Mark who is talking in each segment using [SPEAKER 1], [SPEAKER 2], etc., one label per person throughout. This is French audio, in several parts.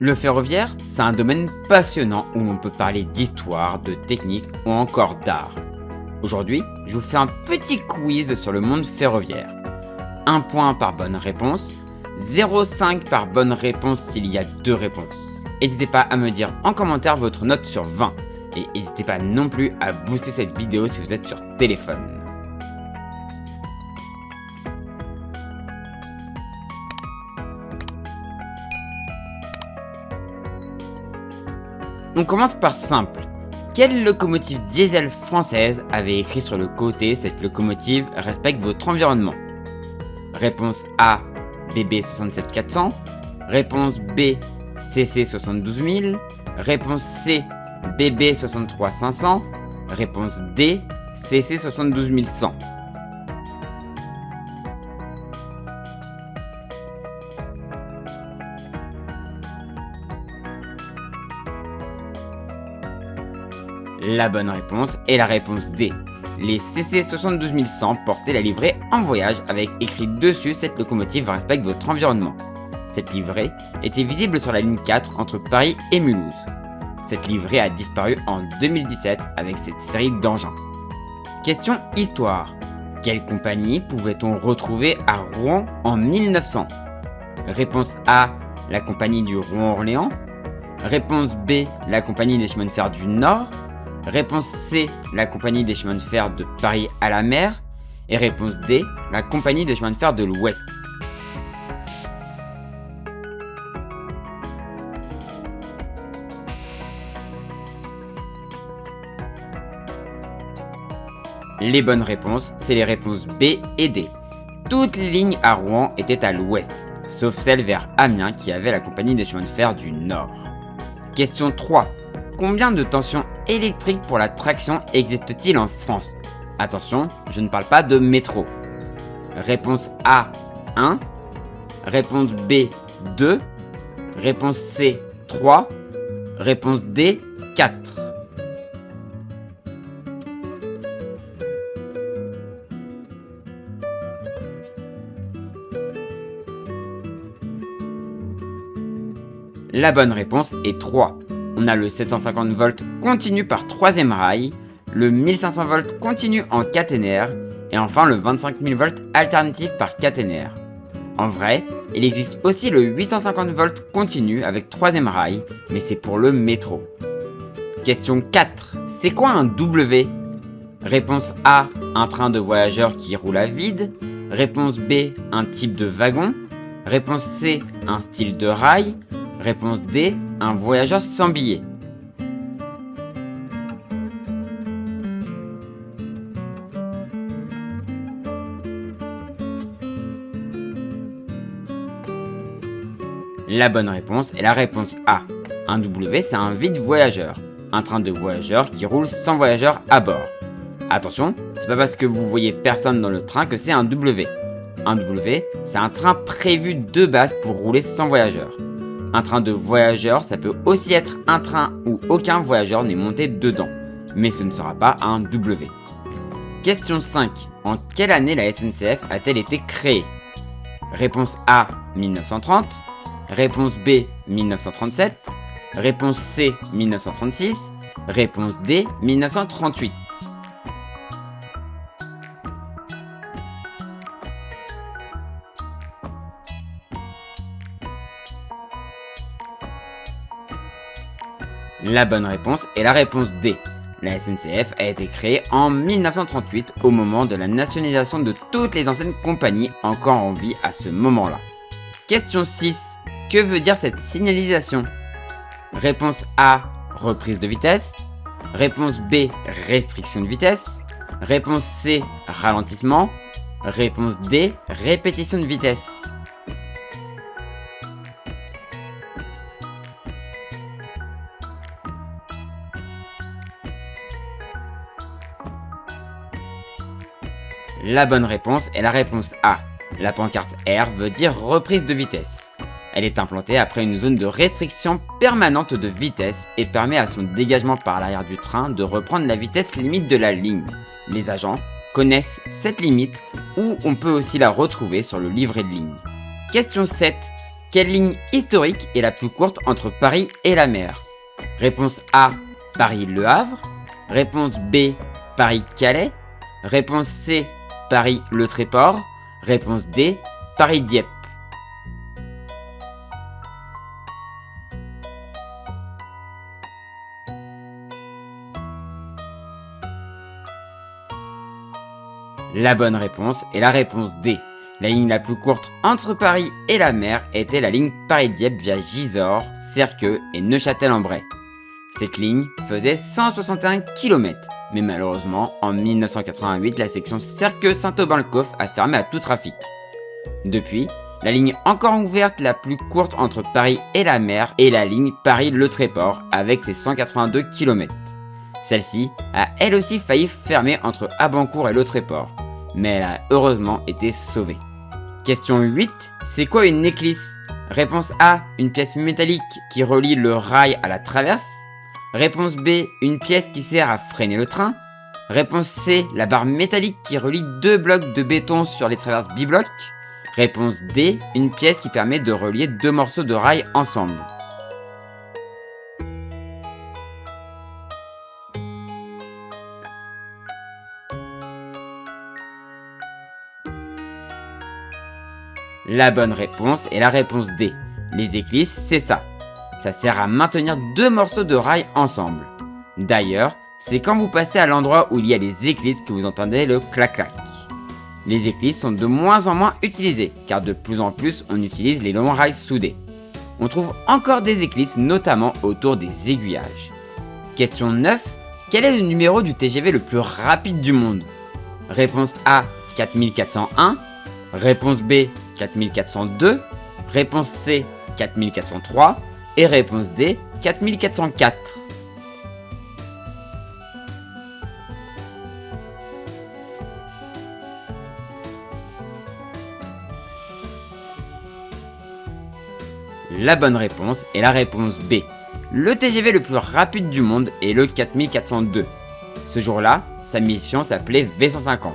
[SPEAKER 1] Le ferroviaire, c'est un domaine passionnant où l'on peut parler d'histoire, de technique ou encore d'art. Aujourd'hui, je vous fais un petit quiz sur le monde ferroviaire. 1 point par bonne réponse, 0,5 par bonne réponse s'il y a 2 réponses. N'hésitez pas à me dire en commentaire votre note sur 20 et n'hésitez pas non plus à booster cette vidéo si vous êtes sur téléphone. On commence par simple. Quelle locomotive diesel française avait écrit sur le côté « Cette locomotive respecte votre environnement » Réponse A, BB 67400. Réponse B, CC 72000. Réponse C, BB 63500. Réponse D, CC 72100. La bonne réponse est la réponse D. Les CC 72100 portaient la livrée en voyage avec écrit dessus « Cette locomotive respecte votre environnement ». Cette livrée était visible sur la ligne 4 entre Paris et Mulhouse. Cette livrée a disparu en 2017 avec cette série d'engins. Question histoire. Quelle compagnie pouvait-on retrouver à Rouen en 1900 ? Réponse A, la compagnie du Rouen-Orléans. Réponse B, la compagnie des chemins de fer du Nord. Réponse C, la compagnie des chemins de fer de Paris à la mer. Et réponse D, la compagnie des chemins de fer de l'Ouest. Les bonnes réponses, c'est les réponses B et D. Toutes les lignes à Rouen étaient à l'ouest, sauf celle vers Amiens qui avait la compagnie des chemins de fer du Nord. Question 3. Combien de tensions électriques pour la traction existe-t-il en France ? Attention, je ne parle pas de métro. Réponse A, 1. Réponse B, 2. Réponse C, 3. Réponse D, 4. La bonne réponse est 3. On a le 750 volts continu par 3ème rail, le 1500 volts continu en caténaire, et enfin le 25 000 volts alternatif par caténaire. En vrai, il existe aussi le 850 volts continu avec 3ème rail, mais c'est pour le métro. Question 4. C'est quoi un W ? Réponse A, un train de voyageurs qui roule à vide. Réponse B, un type de wagon. Réponse C, un style de rail. Réponse D, un voyageur sans billet. La bonne réponse est la réponse A. Un W, c'est un vide voyageur. Un train de voyageurs qui roule sans voyageurs à bord. Attention, c'est pas parce que vous voyez personne dans le train que c'est un W. Un W, c'est un train prévu de base pour rouler sans voyageurs. Un train de voyageurs, ça peut aussi être un train où aucun voyageur n'est monté dedans, mais ce ne sera pas un W. Question 5. En quelle année la SNCF a-t-elle été créée ? Réponse A, 1930. Réponse B, 1937. Réponse C, 1936. Réponse D, 1938. La bonne réponse est la réponse D. La SNCF a été créée en 1938 au moment de la nationalisation de toutes les anciennes compagnies encore en vie à ce moment-là. Question 6. Que veut dire cette signalisation ? Réponse A, reprise de vitesse. Réponse B, restriction de vitesse. Réponse C, ralentissement. Réponse D, répétition de vitesse. La bonne réponse est la réponse A. La pancarte R veut dire reprise de vitesse. Elle est implantée après une zone de restriction permanente de vitesse et permet à son dégagement par l'arrière du train de reprendre la vitesse limite de la ligne. Les agents connaissent cette limite ou on peut aussi la retrouver sur le livret de ligne. Question 7. Quelle ligne historique est la plus courte entre Paris et la mer? Réponse A, Paris-Le Havre. Réponse B, Paris-Calais. Réponse C, Paris-Le Tréport. Réponse D, Paris-Dieppe. La bonne réponse est la réponse D. La ligne la plus courte entre Paris et la mer était la ligne Paris-Dieppe via Gisors, Serqueux et Neufchâtel-en-Bray. Cette ligne faisait 161 km, mais malheureusement, en 1988, la section Serqueux-Saint-Aubin-le-Coff a fermé à tout trafic. Depuis, la ligne encore ouverte la plus courte entre Paris et la mer est la ligne Paris-Le Tréport avec ses 182 km. Celle-ci a elle aussi failli fermer entre Abancourt et Le Tréport, mais elle a heureusement été sauvée. Question 8, c'est quoi une éclisse? Réponse A, une pièce métallique qui relie le rail à la traverse. Réponse B, une pièce qui sert à freiner le train. Réponse C, la barre métallique qui relie deux blocs de béton sur les traverses bibloc. Réponse D, une pièce qui permet de relier deux morceaux de rail ensemble. La bonne réponse est la réponse D. Les éclisses, c'est ça. Ça sert à maintenir deux morceaux de rail ensemble. D'ailleurs, c'est quand vous passez à l'endroit où il y a les éclisses que vous entendez le clac-clac. Les éclisses sont de moins en moins utilisées, car de plus en plus on utilise les longs rails soudés. On trouve encore des éclisses, notamment autour des aiguillages. Question 9. Quel est le numéro du TGV le plus rapide du monde? Réponse A, 4401. Réponse B, 4402. Réponse C, 4403. Et réponse D, 4404. La bonne réponse est la réponse B. Le TGV le plus rapide du monde est le 4402. Ce jour-là, sa mission s'appelait V150.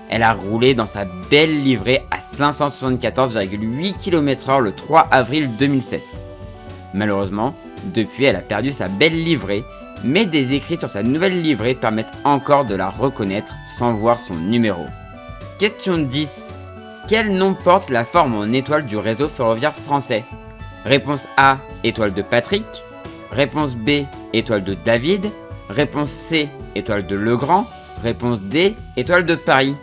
[SPEAKER 1] Elle a roulé dans sa belle livrée à 574,8 km/h le 3 avril 2007. Malheureusement, depuis elle a perdu sa belle livrée, mais des écrits sur sa nouvelle livrée permettent encore de la reconnaître sans voir son numéro. Question 10. Quel nom porte la forme en étoile du réseau ferroviaire français? Réponse A, étoile de Patrick. Réponse B, étoile de David. Réponse C, étoile de Legrand. Réponse D, étoile de Paris.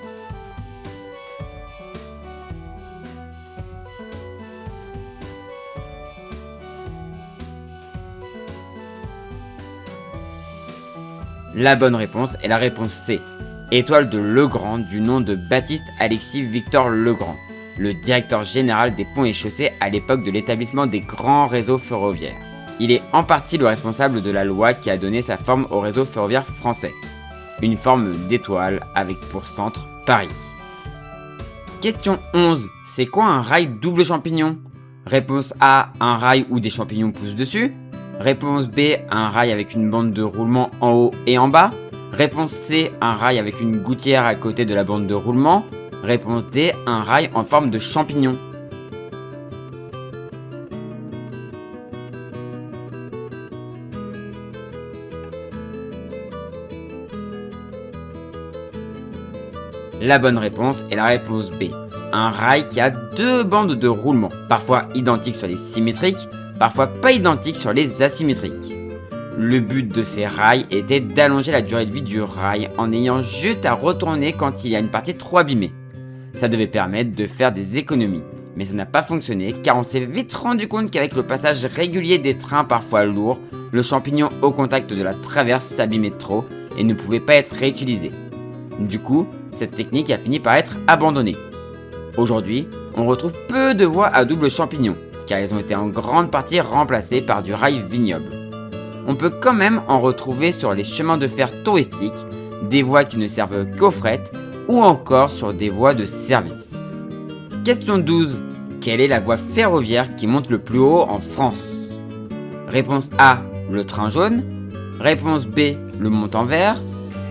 [SPEAKER 1] La bonne réponse est la réponse C, étoile de Legrand du nom de Baptiste Alexis Victor Legrand, le directeur général des ponts et chaussées à l'époque de l'établissement des grands réseaux ferroviaires. Il est en partie le responsable de la loi qui a donné sa forme au réseau ferroviaire français. Une forme d'étoile avec pour centre Paris. Question 11. C'est quoi un rail double champignon? Réponse A, un rail où des champignons poussent dessus. Réponse B, un rail avec une bande de roulement en haut et en bas. Réponse C, un rail avec une gouttière à côté de la bande de roulement. Réponse D, un rail en forme de champignon. La bonne réponse est la réponse B. Un rail qui a deux bandes de roulement, parfois identiques sur les symétriques, parfois pas identiques sur les asymétriques. Le but de ces rails était d'allonger la durée de vie du rail en ayant juste à retourner quand il y a une partie trop abîmée. Ça devait permettre de faire des économies, mais ça n'a pas fonctionné car on s'est vite rendu compte qu'avec le passage régulier des trains parfois lourds, le champignon au contact de la traverse s'abîmait trop et ne pouvait pas être réutilisé. Du coup, cette technique a fini par être abandonnée. Aujourd'hui, on retrouve peu de voies à double champignon, car elles ont été en grande partie remplacées par du rail vignoble. On peut quand même en retrouver sur les chemins de fer touristiques, des voies qui ne servent qu'au fret, ou encore sur des voies de service. Question 12. Quelle est la voie ferroviaire qui monte le plus haut en France? Réponse A, le train jaune. Réponse B, le montant vert.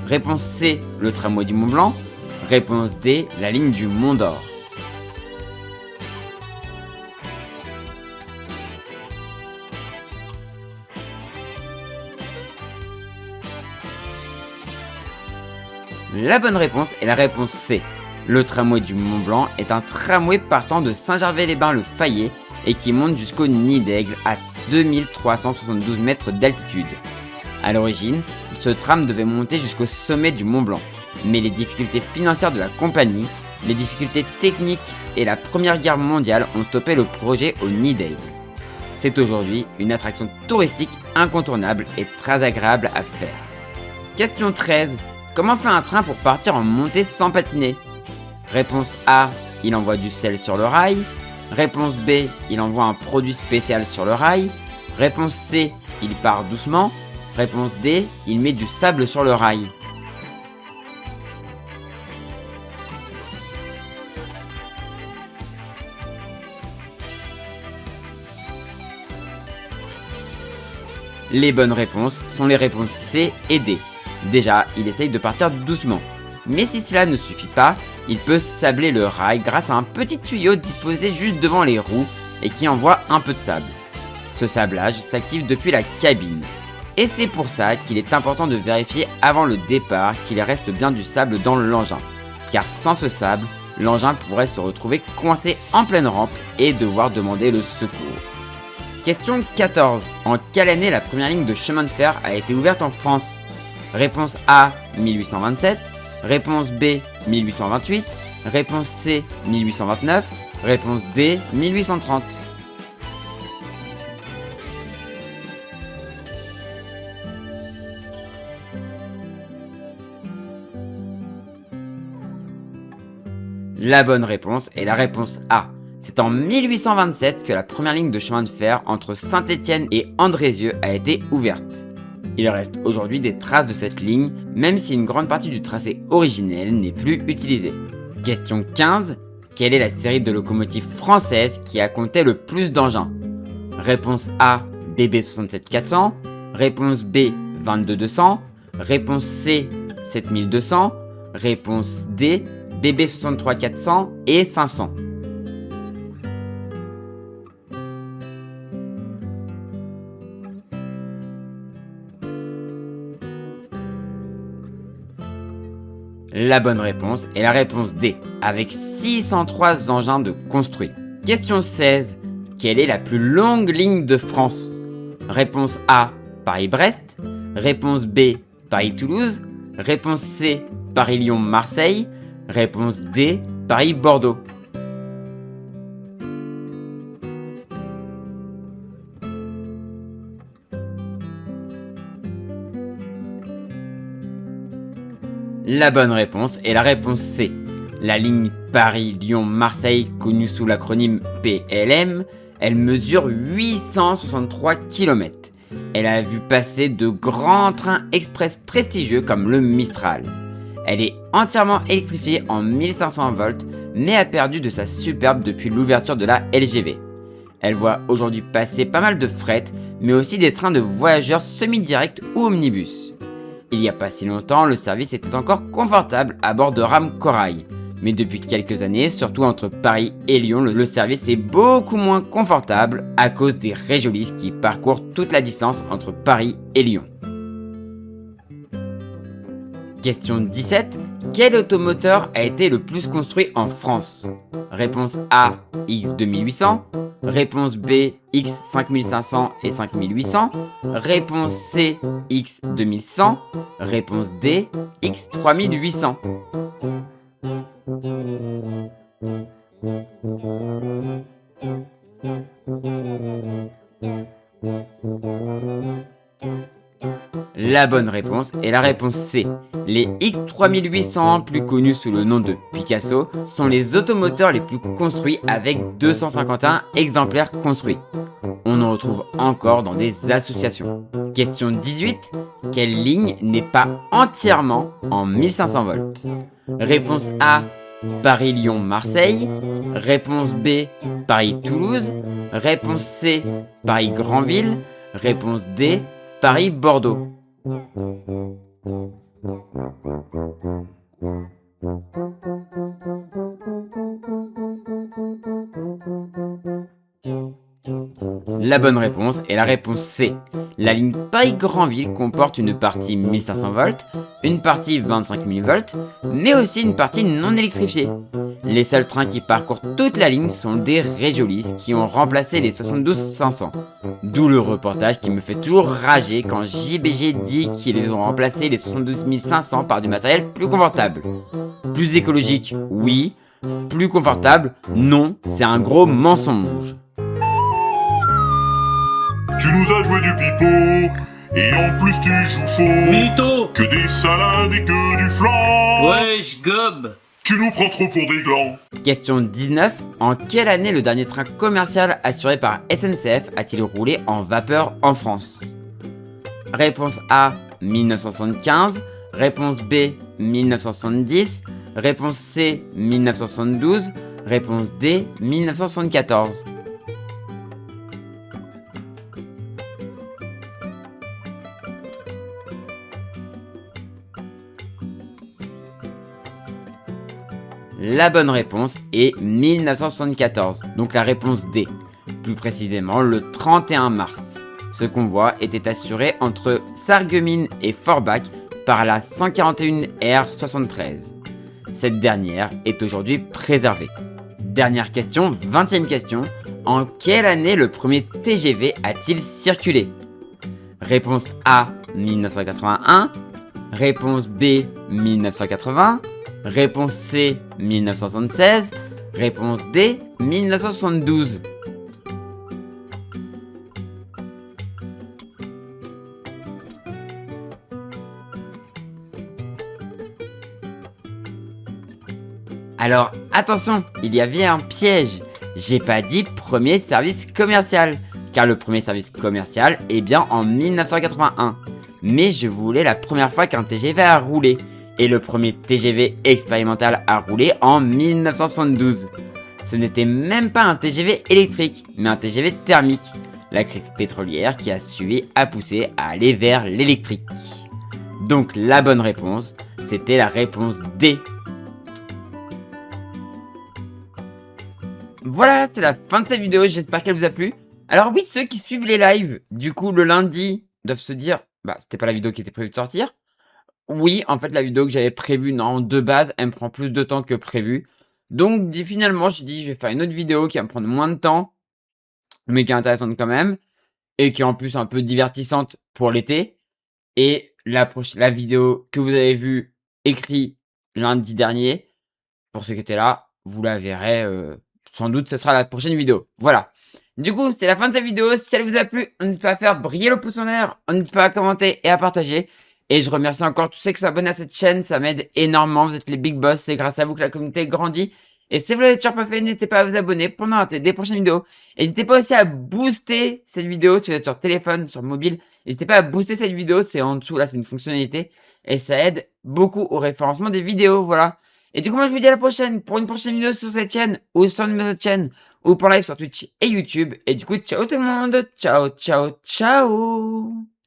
[SPEAKER 1] Réponse C, le tramway du Mont Blanc. Réponse D, la ligne du Mont d'Or. La bonne réponse est la réponse C. Le tramway du Mont Blanc est un tramway partant de Saint-Gervais-les-Bains-le-Fayet et qui monte jusqu'au Nid d'Aigle à 2372 mètres d'altitude. A l'origine, ce tram devait monter jusqu'au sommet du Mont Blanc, mais les difficultés financières de la compagnie, les difficultés techniques et la Première Guerre mondiale ont stoppé le projet au Nid d'Aigle. C'est aujourd'hui une attraction touristique incontournable et très agréable à faire. Question 13. Comment fait un train pour partir en montée sans patiner? Réponse A. Il envoie du sel sur le rail. Réponse B. Il envoie un produit spécial sur le rail. Réponse C. Il part doucement. Réponse D. Il met du sable sur le rail. Les bonnes réponses sont les réponses C et D. Déjà, il essaye de partir doucement. Mais si cela ne suffit pas, il peut sabler le rail grâce à un petit tuyau disposé juste devant les roues et qui envoie un peu de sable. Ce sablage s'active depuis la cabine. Et c'est pour ça qu'il est important de vérifier avant le départ qu'il reste bien du sable dans l'engin. Car sans ce sable, l'engin pourrait se retrouver coincé en pleine rampe et devoir demander le secours. Question 14. En quelle année la première ligne de chemin de fer a été ouverte en France? Réponse A, 1827. Réponse B, 1828. Réponse C, 1829. Réponse D, 1830. La bonne réponse est la réponse A. C'est en 1827 que la première ligne de chemin de fer entre Saint-Étienne et Andrézieux a été ouverte. Il reste aujourd'hui des traces de cette ligne, même si une grande partie du tracé originel n'est plus utilisée. Question 15. Quelle est la série de locomotives françaises qui a compté le plus d'engins? Réponse A, BB 67400. Réponse B, 22200. Réponse C, 7200. Réponse D, BB 63400 et 500. La bonne réponse est la réponse D, avec 603 engins de construits. Question 16. Quelle est la plus longue ligne de France? Réponse A, Paris-Brest. Réponse B, Paris-Toulouse. Réponse C, Paris-Lyon-Marseille. Réponse D, Paris-Bordeaux. La bonne réponse est la réponse C. La ligne Paris-Lyon-Marseille, connue sous l'acronyme PLM, elle mesure 863 km. Elle a vu passer de grands trains express prestigieux comme le Mistral. Elle est entièrement électrifiée en 1500 volts, mais a perdu de sa superbe depuis l'ouverture de la LGV. Elle voit aujourd'hui passer pas mal de fret, mais aussi des trains de voyageurs semi-directs ou omnibus. Il n'y a pas si longtemps, le service était encore confortable à bord de rames Corail. Mais depuis quelques années, surtout entre Paris et Lyon, le service est beaucoup moins confortable à cause des régiolistes qui parcourent toute la distance entre Paris et Lyon. Question 17. Quel automoteur a été le plus construit en France? Réponse A, X2800. Réponse B, X5500 et 5800. Réponse C, X2100. Réponse D, X3800. La bonne réponse est la réponse C. Les X3800, plus connus sous le nom de Picasso, sont les automoteurs les plus construits avec 251 exemplaires construits. On en retrouve encore dans des associations. Question 18. Quelle ligne n'est pas entièrement en 1500 volts? Réponse A, Paris-Lyon-Marseille. Réponse B, Paris-Toulouse. Réponse C, Paris-Granville. Réponse D, Paris-Bordeaux. La bonne réponse est la réponse C. La ligne Paris-Granville comporte une partie 1500 volts, une partie 25 000 volts, mais aussi une partie non électrifiée. Les seuls trains qui parcourent toute la ligne sont des Régiolis qui ont remplacé les 72 500. D'où le reportage qui me fait toujours rager quand JBG dit qu'ils ont remplacé les 72 500 par du matériel plus confortable. Plus écologique, oui. Plus confortable, non, c'est un gros mensonge.
[SPEAKER 2] Tu nous as joué du pipeau, et en plus tu joues faux.
[SPEAKER 3] Mytho!
[SPEAKER 2] Que des salades et que du flan.
[SPEAKER 3] Wesh, gob!
[SPEAKER 2] Tu nous prends trop pour des glands.
[SPEAKER 1] Question 19. En quelle année le dernier train commercial assuré par SNCF a-t-il roulé en vapeur en France? Réponse A, 1975. Réponse B, 1970. Réponse C, 1972. Réponse D, 1974. La bonne réponse est 1974, donc la réponse D. Plus précisément le 31 mars. Ce convoi était assuré entre Sarreguemines et Forbach par la 141 R73. Cette dernière est aujourd'hui préservée. Dernière question, 20e question. En quelle année le premier TGV a-t-il circulé? Réponse A, 1981. Réponse B, 1980. Réponse C, 1976. Réponse D, 1972. Alors, attention, il y avait un piège. J'ai pas dit premier service commercial, car le premier service commercial est bien en 1981. Mais je voulais la première fois qu'un TGV a roulé. Et le premier TGV expérimental a roulé en 1972. Ce n'était même pas un TGV électrique, mais un TGV thermique. La crise pétrolière qui a suivi a poussé à aller vers l'électrique. Donc la bonne réponse, c'était la réponse D. Voilà, c'est la fin de cette vidéo, j'espère qu'elle vous a plu. Alors oui, ceux qui suivent les lives, du coup le lundi, doivent se dire, bah c'était pas la vidéo qui était prévue de sortir. Oui, en fait, la vidéo que j'avais prévue, non, de base, elle me prend plus de temps que prévu. Donc, finalement, j'ai dit, je vais faire une autre vidéo qui va me prendre moins de temps, mais qui est intéressante quand même, et qui est en plus un peu divertissante pour l'été. Et la vidéo que vous avez vue écrite lundi dernier, pour ceux qui étaient là, vous la verrez, sans doute, ce sera la prochaine vidéo. Voilà. Du coup, c'est la fin de cette vidéo. Si elle vous a plu, n'hésitez pas à faire briller le pouce en l'air, n'hésitez pas à commenter et à partager. Et je remercie encore tous ceux qui s'abonnent à cette chaîne, ça m'aide énormément, vous êtes les big boss, c'est grâce à vous que la communauté grandit. Et si vous l'avez toujours pas fait, n'hésitez pas à vous abonner pour ne rater des prochaines vidéos. N'hésitez pas aussi à booster cette vidéo si vous êtes sur téléphone, sur mobile. N'hésitez pas à booster cette vidéo, c'est en dessous, là c'est une fonctionnalité. Et ça aide beaucoup au référencement des vidéos, voilà. Et du coup, moi je vous dis à la prochaine pour une prochaine vidéo sur cette chaîne, ou sur une autre chaîne, ou pour live sur Twitch et YouTube. Et du coup, ciao tout le monde, ciao, ciao, ciao.